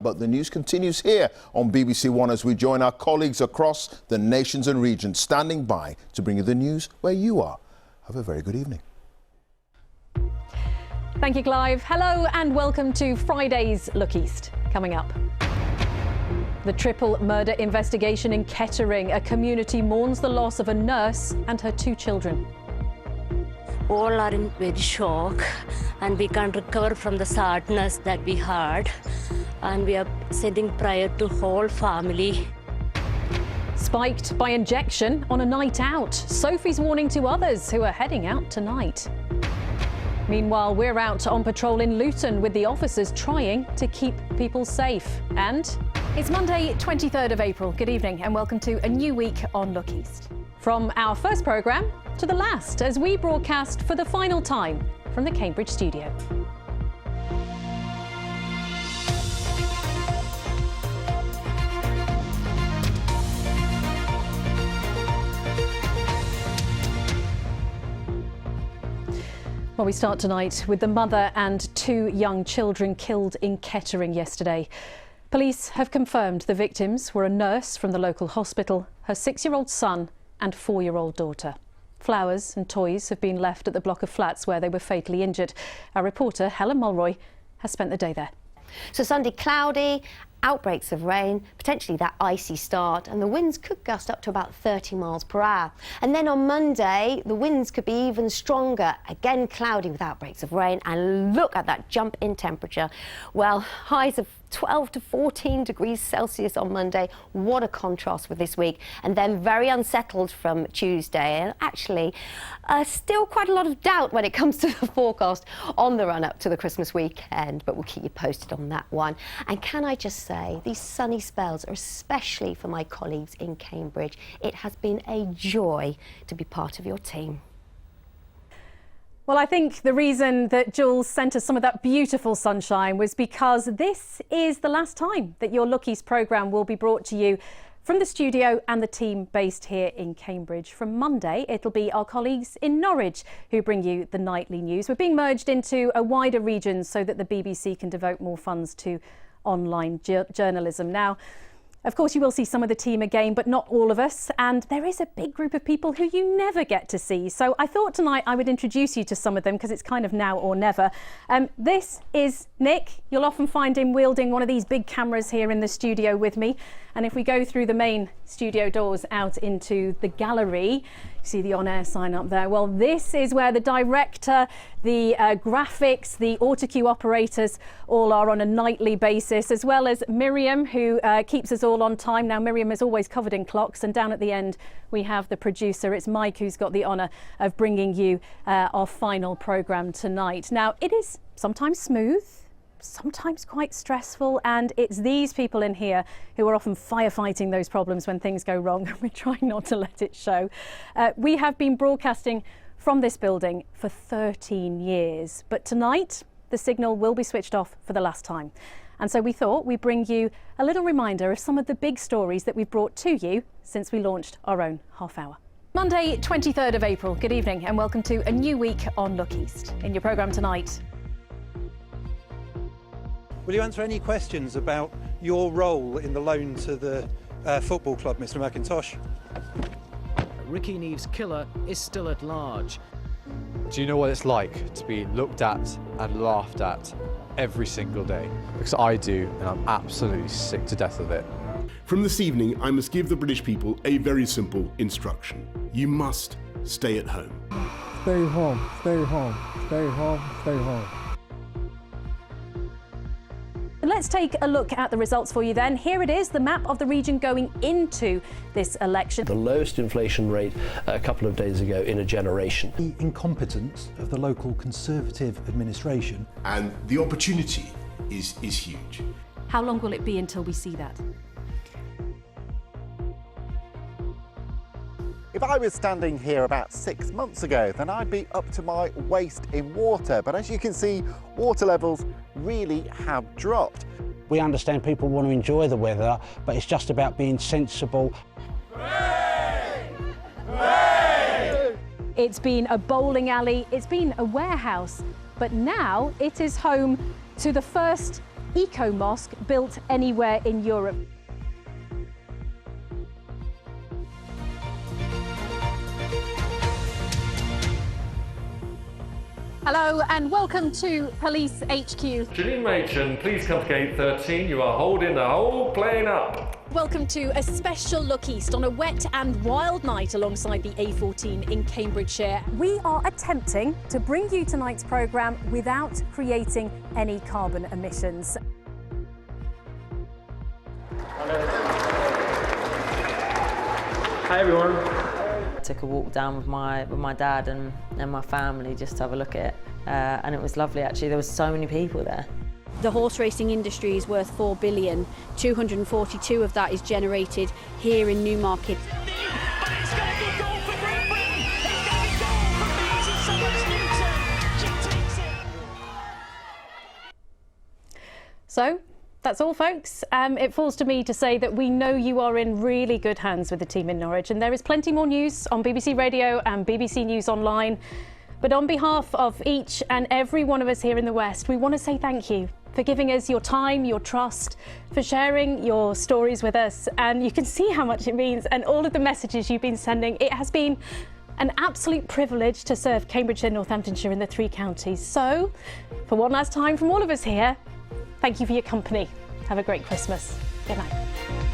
But the news continues here on BBC One as we join our colleagues across the nations and regions standing by to bring you the news where you are. Have a very good evening. Thank you, Clive. Hello and welcome to Friday's Look East. Coming up, the triple murder investigation in Kettering. A community mourns the loss of a nurse and her 2 children. All are in very shock and we can't recover from the sadness that we had. And we are sending prayer to whole family. Spiked by injection on a night out. Sophie's warning to others who are heading out tonight. Meanwhile, we're out on patrol in Luton with the officers trying to keep people safe. And it's Monday, 23rd of April. Good evening and welcome to a new week on Look East. From our first programme to the last, as we broadcast for the final time from the Cambridge studio. Well, we start tonight with the mother and 2 young children killed in Kettering yesterday. Police have confirmed the victims were a nurse from the local hospital, her 6-year-old son and 4-year-old daughter. Flowers and toys have been left at the block of flats where they were fatally injured. Our reporter, Helen Mulroy, has spent the day there. So Sunday, cloudy, outbreaks of rain, potentially that icy start, and the winds could gust up to about 30 miles per hour. And then on Monday, the winds could be even stronger. Again, cloudy with outbreaks of rain, and look at that jump in temperature. Well, highs of 12 to 14 degrees Celsius on Monday. What a contrast with this week. And then very unsettled from Tuesday. And actually, still quite a lot of doubt when it comes to the forecast on the run up to the Christmas weekend. But we'll keep you posted on that one. And can I just say, these sunny spells are especially for my colleagues in Cambridge. It has been a joy to be part of your team. Well, I think the reason that Jules sent us some of that beautiful sunshine was because this is the last time that your Look East programme will be brought to you from the studio and the team based here in Cambridge. From Monday, it'll be our colleagues in Norwich who bring you the nightly news. We're being merged into a wider region so that the BBC can devote more funds to online journalism. Now, of course, you will see some of the team again, but not all of us. And there is a big group of people who you never get to see. So I thought tonight I would introduce you to some of them because it's kind of now or never. This is Nick. You'll often find him wielding one of these big cameras here in the studio with me. And if we go through the main studio doors out into the gallery, see the on-air sign up there. Well, this is where the director, the graphics, the autocue operators all are on a nightly basis, as well as Miriam, who keeps us all on time. Now, Miriam is always covered in clocks, and down at the end we have the producer. It's Mike who's got the honour of bringing you our final programme tonight. Now, it is sometimes smooth, sometimes quite stressful, and it's these people in here who are often firefighting those problems when things go wrong, and we're trying not to let it show. We have been broadcasting from this building for 13 years, but tonight the signal will be switched off for the last time. And so we thought we'd bring you a little reminder of some of the big stories that we've brought to you since we launched our own half hour. Monday, 23rd of April. Good evening and welcome to a new week on Look East. In your programme tonight, will you answer any questions about your role in the loan to the football club, Mr. McIntosh? Ricky Neve's killer is still at large. Do you know what it's like to be looked at and laughed at every single day? Because I do, and I'm absolutely sick to death of it. From this evening, I must give the British people a very simple instruction. You must stay at home. Stay home, stay home, stay home, stay home. let's take a look at the results for you then. Here it is, the map of the region going into this election. The lowest inflation rate a couple of days ago in a generation. The incompetence of the local Conservative administration. And the opportunity is huge. How long will it be until we see that? If I was standing here about 6 months ago, then I'd be up to my waist in water. But as you can see, water levels really have dropped. We understand people want to enjoy the weather, but it's just about being sensible. Hooray! Hooray! It's been a bowling alley, it's been a warehouse, but now it is home to the first eco-mosque built anywhere in Europe. Hello and welcome to Police HQ. Janine Machen, please come to gate 13. You are holding the whole plane up. Welcome to a special look east on a wet and wild night alongside the A14 in Cambridgeshire. We are attempting to bring you tonight's programme without creating any carbon emissions. Hi everyone. I took a walk down with my dad and my family just to have a look at it, and it was lovely actually. There were so many people there. The horse racing industry is worth 4 billion. 242 of that is generated here in Newmarket. So that's all, folks. It falls to me to say that we know you are in really good hands with the team in Norwich, and there is plenty more news on BBC Radio and BBC News Online. But on behalf of each and every one of us here in the West, we want to say thank you for giving us your time, your trust, for sharing your stories with us. And you can see how much it means and all of the messages you've been sending. It has been an absolute privilege to serve Cambridgeshire and Northamptonshire in the 3 counties. So, for one last time from all of us here, thank you for your company. Have a great Christmas. Good night.